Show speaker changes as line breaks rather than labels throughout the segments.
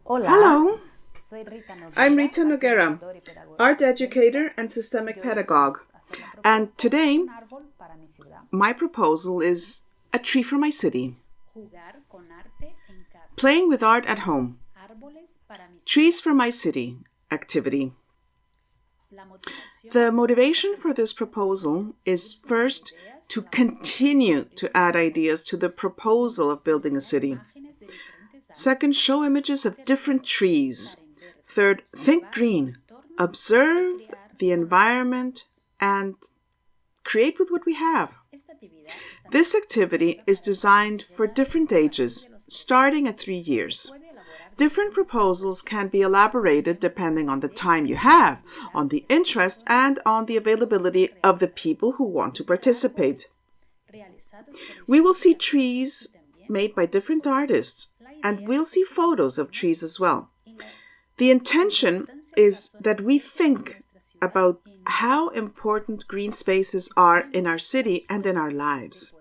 Hello, I'm Rita Noguera, art educator and systemic pedagogue. And today, my proposal is a tree for my city. Playing with art at home. Trees for my city activity. The motivation for this proposal is first to continue to add ideas to the proposal of building a city. Second, show images of different trees. Third, think green. Observe the environment and create with what we have. This activity is designed for different ages, starting at 3 years. Different proposals can be elaborated depending on the time you have, on the interest, and on the availability of the people who want to participate. We will see trees made by different artists, and we'll see photos of trees as well. The intention is that we think about how important green spaces are in our city and in our lives.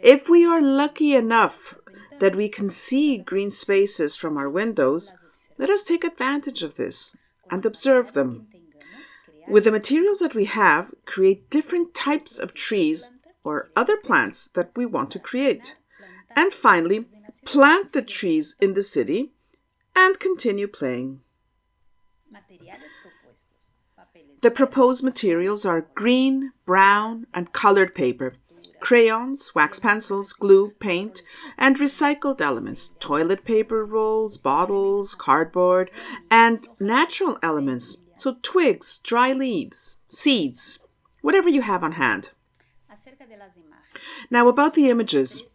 If we are lucky enough that we can see green spaces from our windows, let us take advantage of this and observe them. With the materials that we have, create different types of trees or other plants that we want to create. And finally, plant the trees in the city and continue playing. The proposed materials are green, brown, and colored paper, crayons, wax pencils, glue, paint, and recycled elements, toilet paper rolls, bottles, cardboard, and natural elements, so twigs, dry leaves, seeds, whatever you have on hand. Now about the images.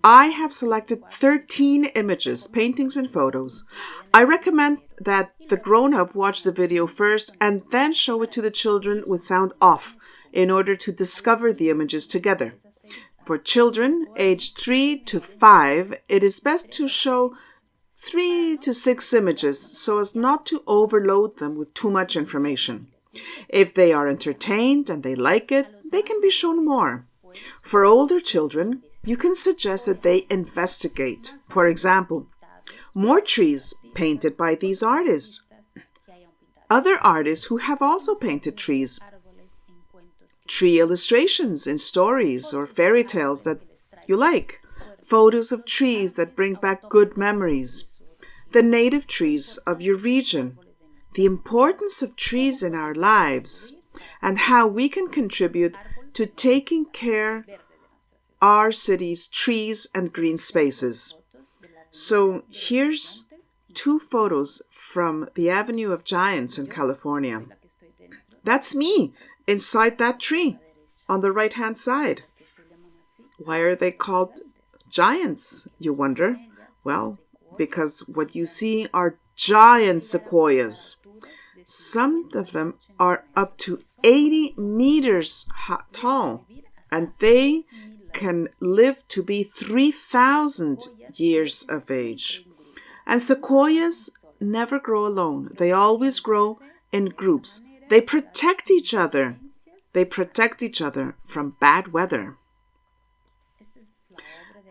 I have selected 13 images, paintings, and photos. I recommend that the grown-up watch the video first and then show it to the children with sound off in order to discover the images together. For children aged 3 to 5, it is best to show 3 to 6 images so as not to overload them with too much information. If they are entertained and they like it, they can be shown more. For older children, you can suggest that they investigate. For example, more trees painted by these artists. Other artists who have also painted trees. Tree illustrations in stories or fairy tales that you like. Photos of trees that bring back good memories. The native trees of your region. The importance of trees in our lives and how we can contribute to taking care our city's trees and green spaces. So here's 2 photos from the Avenue of Giants in California. That's me inside that tree on the right-hand side. Why are they called giants, you wonder? Well, because what you see are giant sequoias. Some of them are up to 80 meters tall, and they can live to be 3,000 years of age. And sequoias never grow alone. They always grow in groups. They protect each other. They protect each other from bad weather.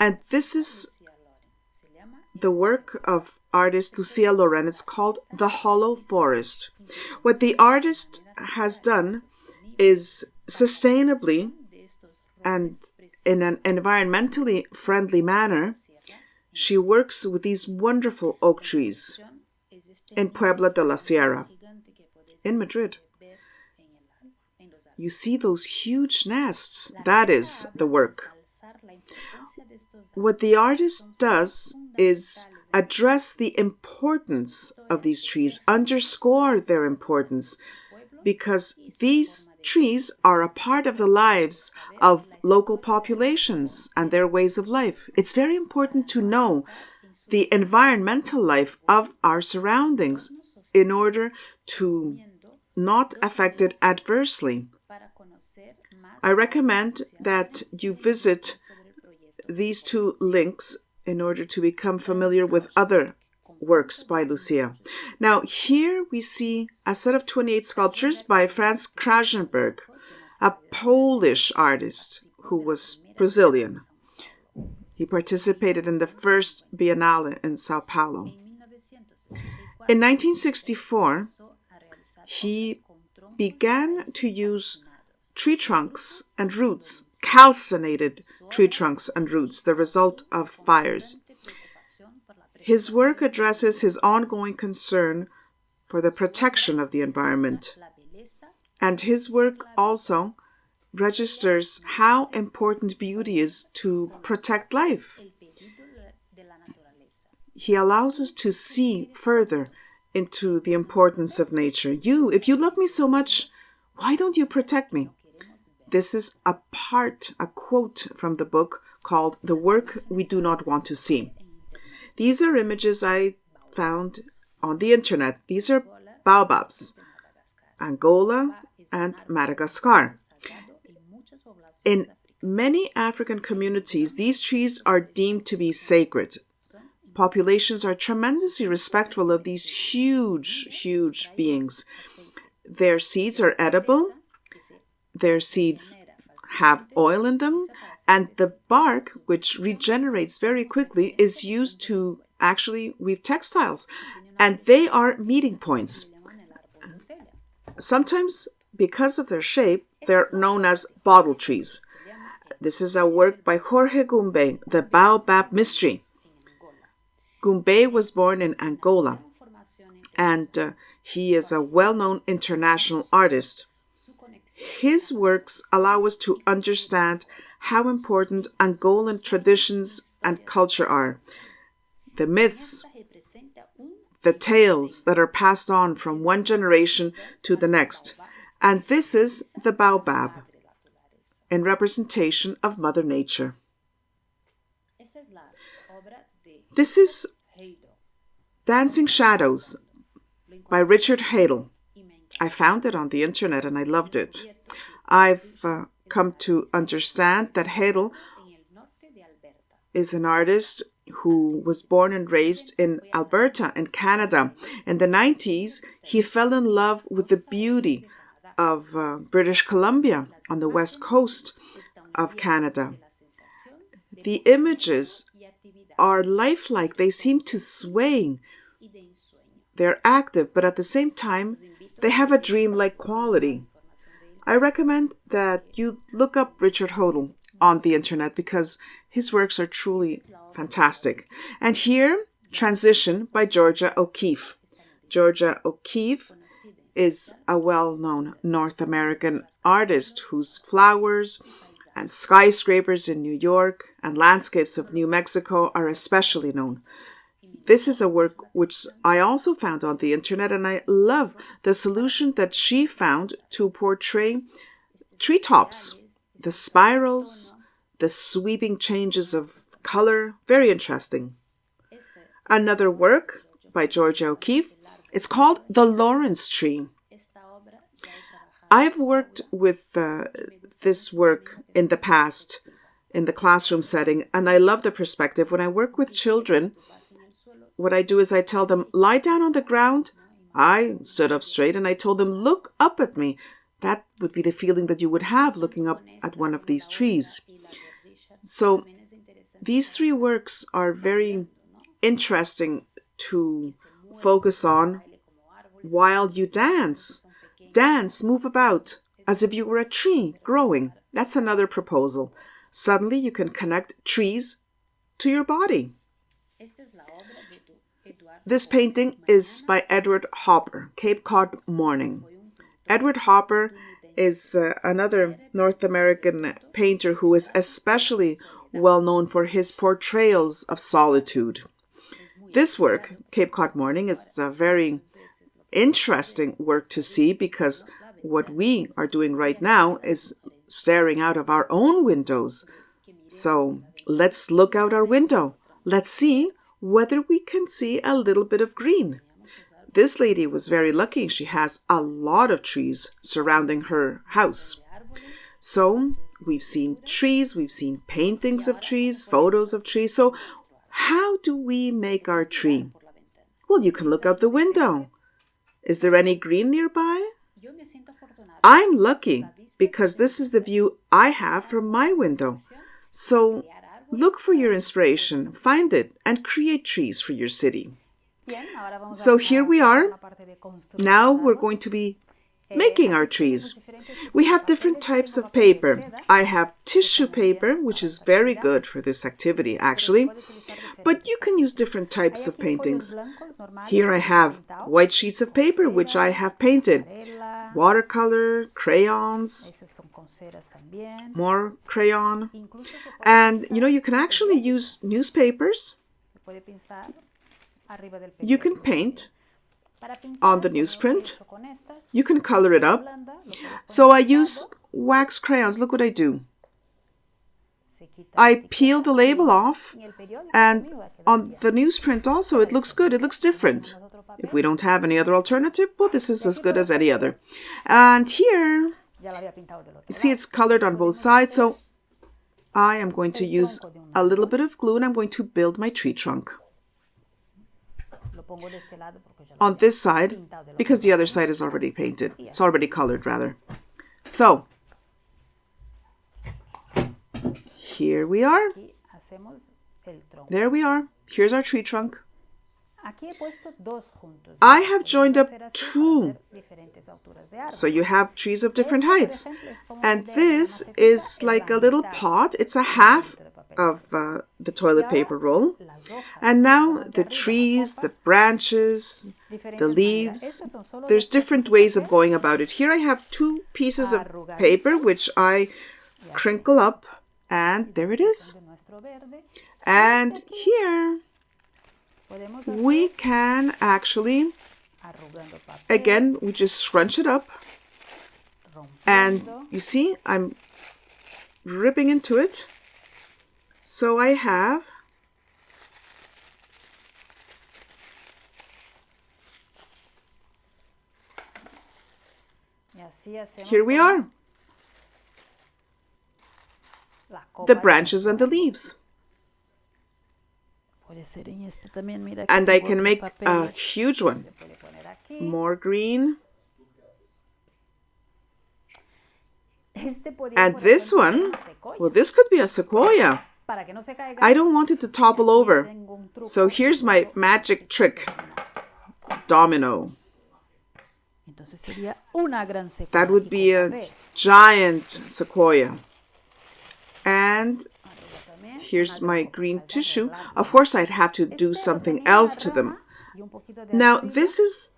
And this is the work of artist Lucia Loren. It's called The Hollow Forest. What the artist has done is sustainably and in an environmentally friendly manner, she works with these wonderful oak trees in Puebla de la Sierra, in Madrid. You see those huge nests. That is the work. What the artist does is address the importance of these trees, underscore their importance, because these trees are a part of the lives of local populations and their ways of life. It's very important to know the environmental life of our surroundings in order to not affect it adversely. I recommend that you visit these 2 links in order to become familiar with other works by Lucia. Now, here we see a set of 28 sculptures by Franz Krasenberg, a Polish artist who was Brazilian. He participated in the first Biennale in Sao Paulo. In 1964, he began to use tree trunks and roots, calcinated tree trunks and roots, the result of fires. His work addresses his ongoing concern for the protection of the environment. And his work also registers how important beauty is to protect life. He allows us to see further into the importance of nature. If you love me so much, why don't you protect me? This is a quote from the book called The Work We Do Not Want to See. These are images I found on the internet. These are baobabs, Angola and Madagascar. In many African communities, these trees are deemed to be sacred. Populations are tremendously respectful of these huge beings. Their seeds are edible. Their seeds have oil in them. And the bark, which regenerates very quickly, is used to actually weave textiles. And they are meeting points. Sometimes, because of their shape, they're known as bottle trees. This is a work by Jorge Gumbe, The Baobab Mystery. Gumbe was born in Angola, and he is a well-known international artist. His works allow us to understand how important Angolan traditions and culture are. The myths, the tales that are passed on from one generation to the next. And this is the baobab, in representation of Mother Nature. This is Dancing Shadows by Richard Hadel. I found it on the internet and I loved it. I've come to understand that Hadel is an artist who was born and raised in Alberta in Canada. In the 90s, he fell in love with the beauty of British Columbia on the west coast of Canada. The images are lifelike. They seem to sway. They're active, but at the same time, they have a dreamlike quality. I recommend that you look up Richard Hadel on the internet because his works are truly fantastic. And here, Transition by Georgia O'Keeffe. Georgia O'Keeffe is a well-known North American artist whose flowers and skyscrapers in New York and landscapes of New Mexico are especially known. This is a work which I also found on the internet, and I love the solution that she found to portray treetops, the spirals, the sweeping changes of color. Very interesting. Another work by Georgia O'Keeffe is called The Lawrence Tree. I've worked with this work in the past in the classroom setting, and I love the perspective. When I work with children, what I do is I tell them, lie down on the ground. I stood up straight and I told them, look up at me. That would be the feeling that you would have looking up at one of these trees. So these three works are very interesting to focus on while you dance. Dance, move about, as if you were a tree growing. That's another proposal. Suddenly you can connect trees to your body. This painting is by Edward Hopper, Cape Cod Morning. Edward Hopper is another North American painter who is especially well known for his portrayals of solitude. This work, Cape Cod Morning, is a very interesting work to see because what we are doing right now is staring out of our own windows. So let's look out our window. Let's see whether we can see a little bit of green. This lady was very lucky. She has a lot of trees surrounding her house. So we've seen trees, we've seen paintings of trees, photos of trees. So how do we make our tree? Well, you can look out the window. Is there any green nearby? I'm lucky because this is the view I have from my window. So look for your inspiration, find it, and create trees for your city. So here we are. Now we're going to be making our trees. We have different types of paper. I have tissue paper, which is very good for this activity actually, but you can use different types of paintings. Here I have white sheets of paper, which I have painted. Watercolor, crayons, more crayon. And you can actually use newspapers. You can paint on the newsprint. You can color it up. So I use wax crayons. Look what I do. I peel the label off, and on the newsprint also it looks good. It looks different. If we don't have any other alternative, well, this is as good as any other. And here, you see it's colored on both sides, so I am going to use a little bit of glue and I'm going to build my tree trunk on this side because the other side is already painted. It's already colored, rather. So, here we are. There we are. Here's our tree trunk. I have joined up two, so you have trees of different heights. And this is like a little pot. It's a half of the toilet paper roll. And now the trees, the branches, the leaves, there's different ways of going about it. Here I have two pieces of paper which I crinkle up, and there it is. And here we can actually, again, we just scrunch it up, and you see I'm ripping into it. So I have here we are, the branches and the leaves. And I can make a huge one. More green. And this one, well, this could be a sequoia. I don't want it to topple over. So here's my magic trick. Domino. That would be a giant sequoia. And here's my green tissue. Of course, I'd have to do something else to them. Now, this is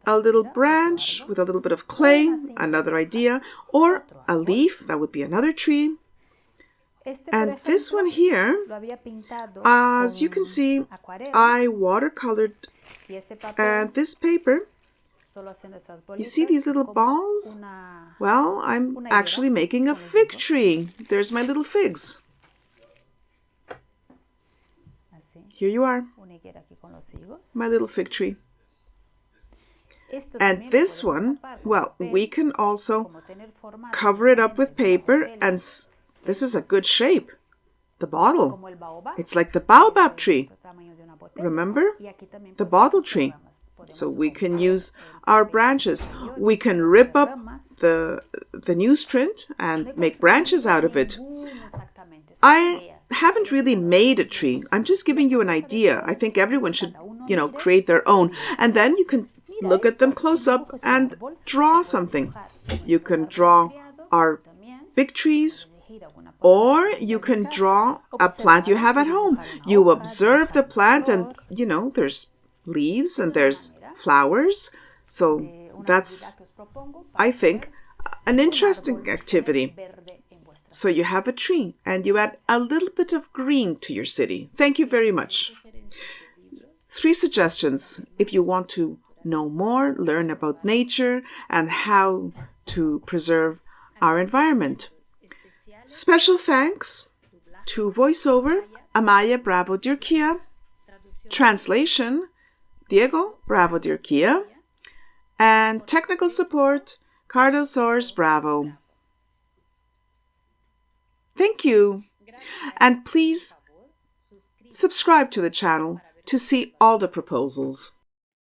a little branch with a little bit of clay, another idea, or a leaf, that would be another tree. And this one here, as you can see, I watercolored, and this paper, you see these little balls? Well, I'm actually making a fig tree. There's my little figs. Here you are, my little fig tree. And this one, well, we can also cover it up with paper, and this is a good shape. The bottle. It's like the baobab tree. Remember? The bottle tree. So we can use our branches. We can rip up the newsprint and make branches out of it. I haven't really made a tree. I'm just giving you an idea. I think everyone should, create their own. And then you can look at them close up and draw something. You can draw our big trees, or you can draw a plant you have at home. You observe the plant and, there's leaves and there's flowers. So that's, I think, an interesting activity. So you have a tree and you add a little bit of green to your city. Thank you very much. 3 suggestions if you want to know more, learn about nature and how to preserve our environment. Special thanks to voiceover Amaya Bravo Dirkia, translation Diego Bravo Dirkia, and technical support Carlos Soares Bravo. Thank you, and please subscribe to the channel to see all the proposals.